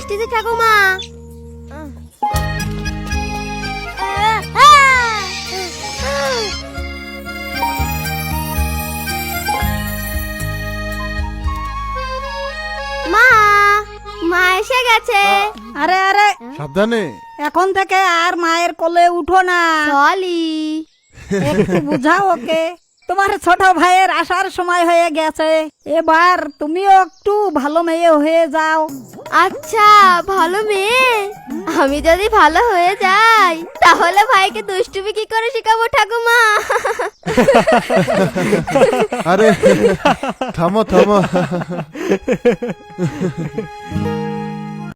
আসতেছি ঠাকুমা। মা, মা এসে গেছে। আরে আরে সাবধানে। এখন থেকে আর মায়ের কোলে উঠো না। চলি। একটু বুঝাও ওকে, তোমার ছোট ভাইয়ের আসার সময় হয়ে গেছে। এবার তুমিও একটু ভালো মেয়ে হয়ে যাও। আচ্ছা, ভালো মেয়ে? আমি যদি ভালো হয়ে যাই তাহলে ভাইকে দুষ্টুমি কি করে শিখাবো ঠাকুমা? আরে থামো থামো।